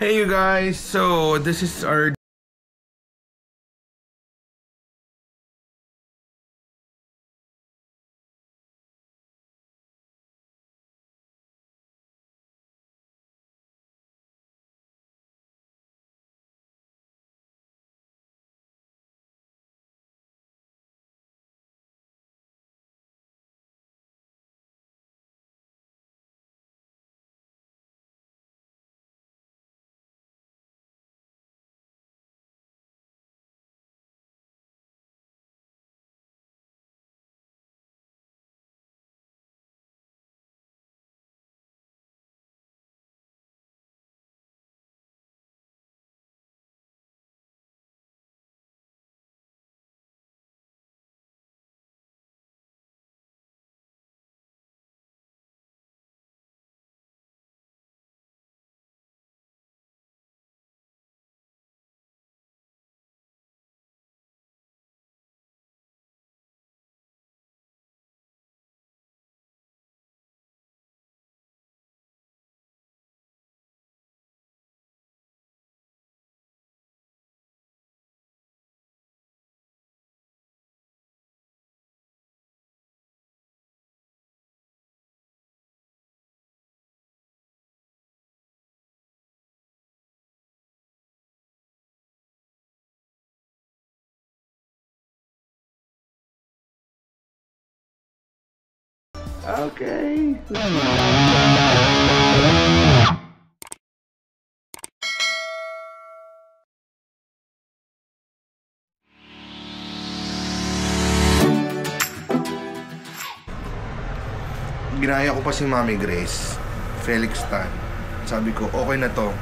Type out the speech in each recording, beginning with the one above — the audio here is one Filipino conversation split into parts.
Hey you guys, so this is our okay. Ginaya ko pa si Mami Grace, Felix Tan. Sabi ko, okay na to.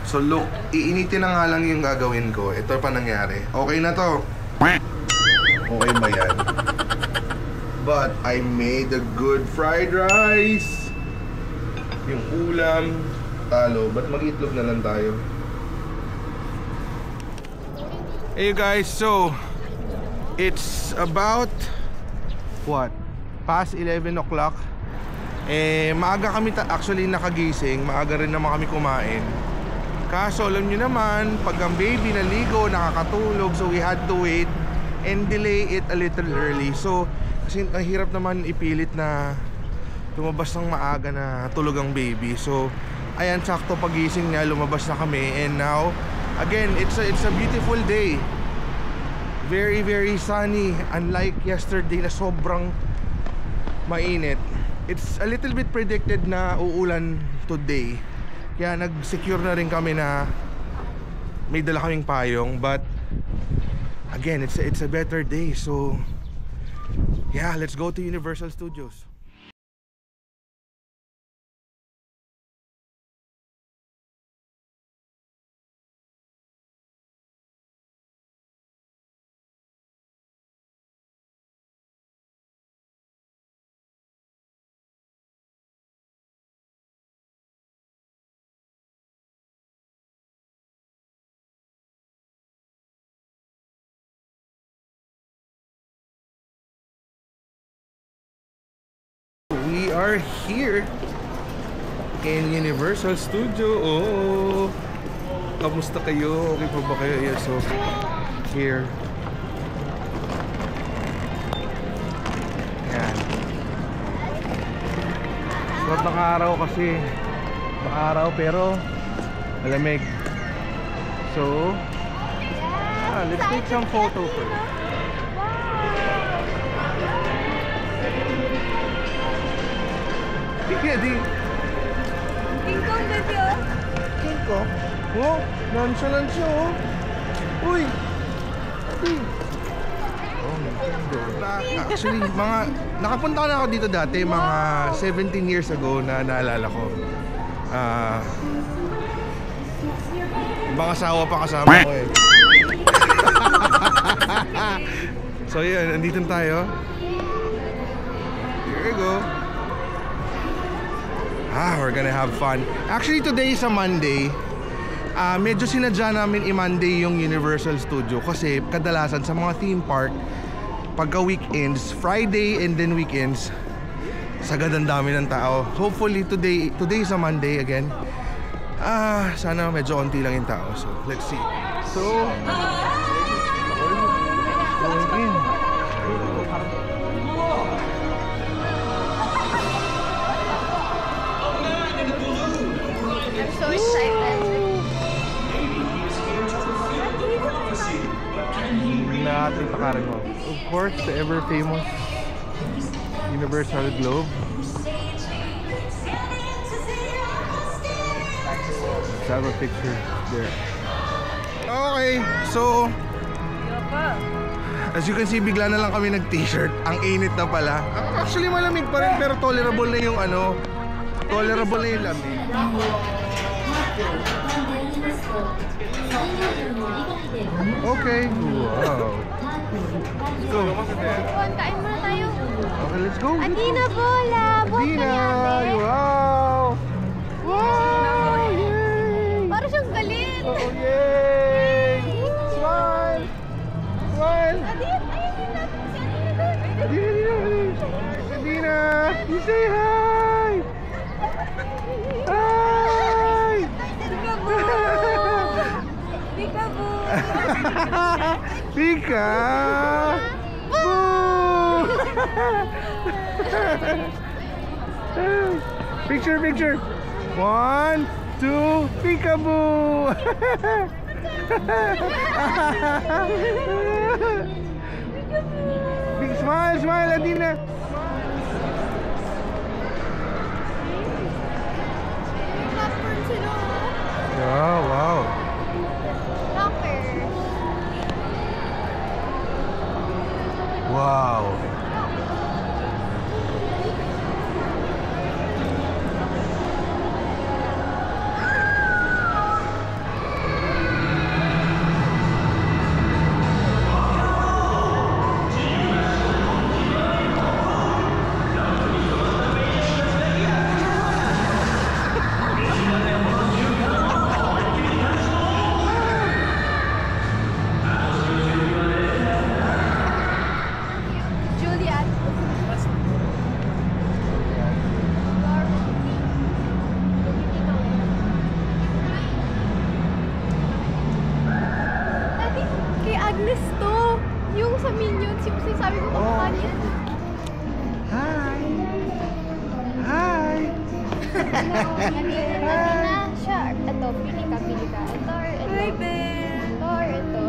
So look, iinitin na nga lang yung gagawin ko. Ito pa nangyari. Okay na to. Okay ba yan? But I made a good fried rice. Yung ulam, talo. Ba't mag-itlog na lang tayo? Hey guys, so it's about what? Past 11 o'clock. Maaga kami actually nakagising. Maaga rin naman kami kumain. Kaso alam nyo naman, pag ang baby naligo, nakakatulog, so we had to wait and delay it a little early. So kasi ang hirap naman ipilit na lumabas ng maaga na tulog ang baby. So ayan, sakto pagising niya, lumabas na kami. And now again, it's a beautiful day. Very very sunny. Unlike yesterday na sobrang mainit. It's a little bit predicted na uulan today. Kaya nag-secure na rin kami na may dala kaming payong. But again, it's a better day. So yeah, let's go to Universal Studios. We are here in Universal Studio. Oh, kamusta kayo? Okay pa ba kayo? Yes, so here. Yan. Sarap ng araw kasi. Araw pero malamig. So, let's take some photo first. Di. King Kong video. King Kong? Oh, nonchalant siya oh. Uy! Adi. Oh, Nintendo. Actually, nakapunta na ako dito dati, mga 17 years ago na naalala ko. Ibang asawa pa kasama ko eh. So yun, andito tayo. Here we go. We're gonna have fun. Actually, today is a Monday. Medyo sinadya namin i-Monday yung Universal Studio kasi kadalasan sa mga theme park pagka weekends, Friday and then weekends, sagad ang dami ng tao. Hopefully today is a Monday again. Sana medyo konti lang yung tao. So, let's see. So, going in. I'm so excited. Nakatay pakaran mo. Of course, the ever famous Universal Globe. Let's have a picture there. Okay, so as you can see, bigla na lang kami nag-t-shirt. Ang init na pala. Actually, malamig pa rin, pero tolerable na yung ano. Tolerable na yung lamig. Okay. Wow. Let's go. Kain muna tayo. Okay, let's go. Adina bola! Adina! Wow! Wow! Yay! Parang siyang galit. Oh, yay! Smile! Smile! Adina, ayun natin si Adina doon. Adina! Adina! You say hi! Hi! Peekaboo! Pika! Picture, picture! 1, 2, peekaboo! Big smile, smile, Adina! Popcorn sila. Wow, wow! Locker. Wow! Juliet. Dati, kay Agnes to. Yung sa Minions, yung sinasabi ko kamukha niya. Hi! Hi! Adina, siya. Ito, pili ka. Ito or ito. Hi, Ben. Ito or ito.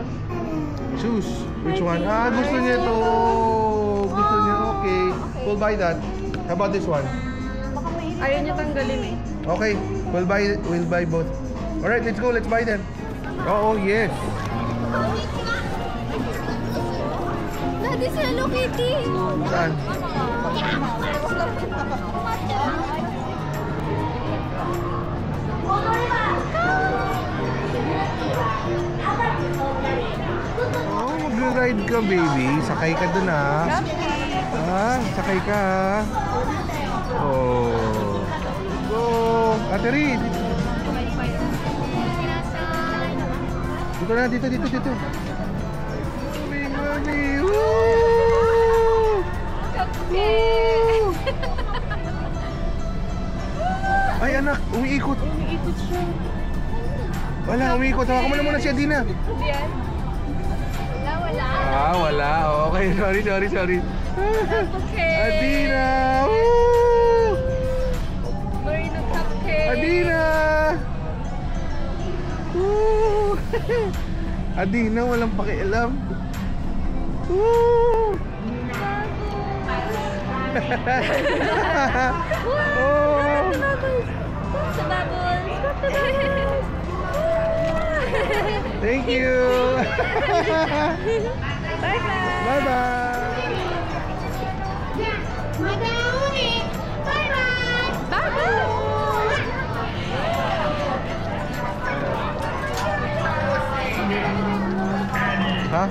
Choose. Which one? Gusto niya to. Gusto niya, okay. We'll buy that. How about this one? Baka may Ayaw niya tanggalin eh. Okay, we'll buy both. Alright, let's go, let's buy them. Oh, yes. Daddy, si Hello Kitty. Saan? Oh, mag-ride ka, baby. Sakay ka dun, ah. Sakay ka, ah. Oh. Go. Ate Reed. Dito na, dito. Mami, mami. Woo! Woo! Ay, anak, umiikot. Umiikot siya. Wala, umiikot. Hawakan mo na muna si Adina. Yan. Wala. Wala. Okay, sorry. Okay. Adina! Woo! Marino cupcake. Adina! Woo! Adina, walang pakialam. Woo! Oh! Sa bubbles. Thank you! Bye-bye. Bye-bye! Ha?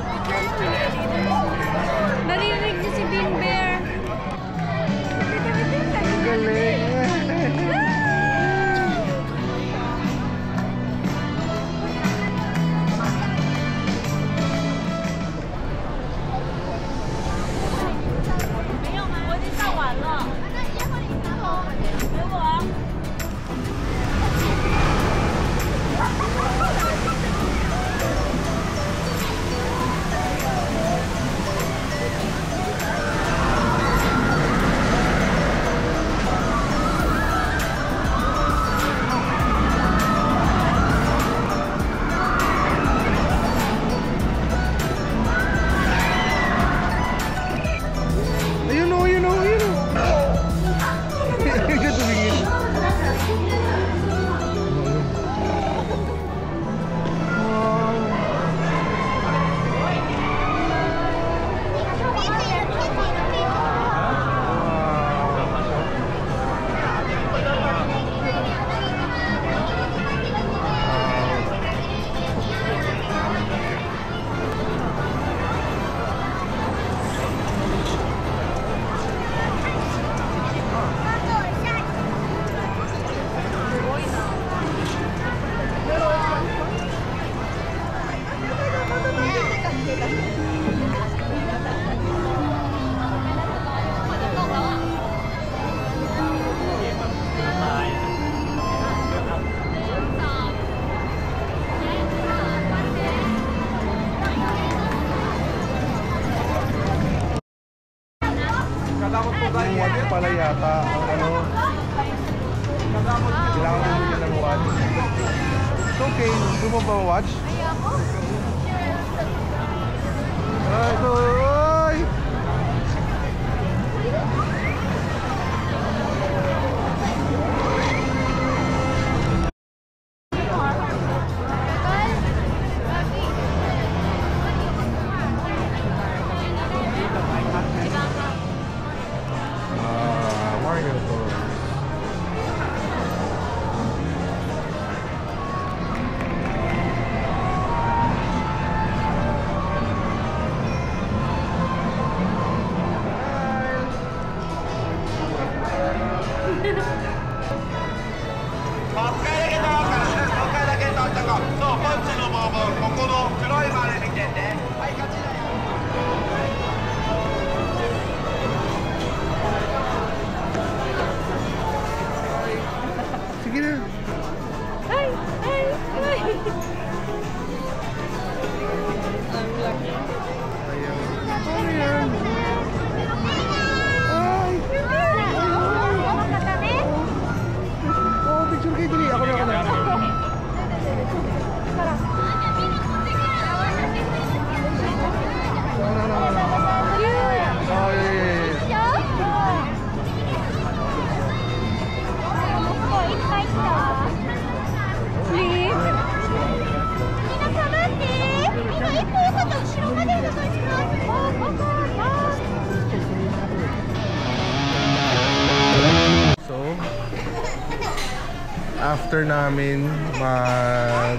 Narinig niyo si Bean Bear. Ang galing! yata. Ano? Kailangan mo bumili ng watch. It's okay. Gusto mo ba watch? Ay, ito. Ay! Mario Bros. Sige na. Ay! Ay! Ay! Ang laki. Ayan. Ayan. Ay! Oh, picture kayo dili. Ako na. Oh, yeah. So, after namin mag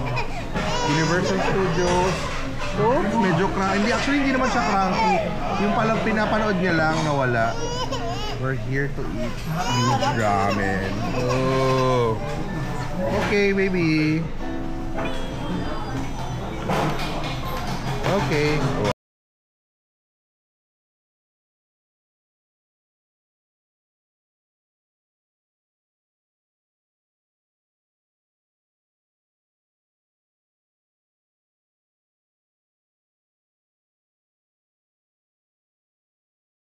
Universal Studios, oops, medyo hindi actually hindi naman siya cranky. Yung palang pinapanood niya lang nawala. We're here to eat huge ramen. Oh. Okay, baby. Okay.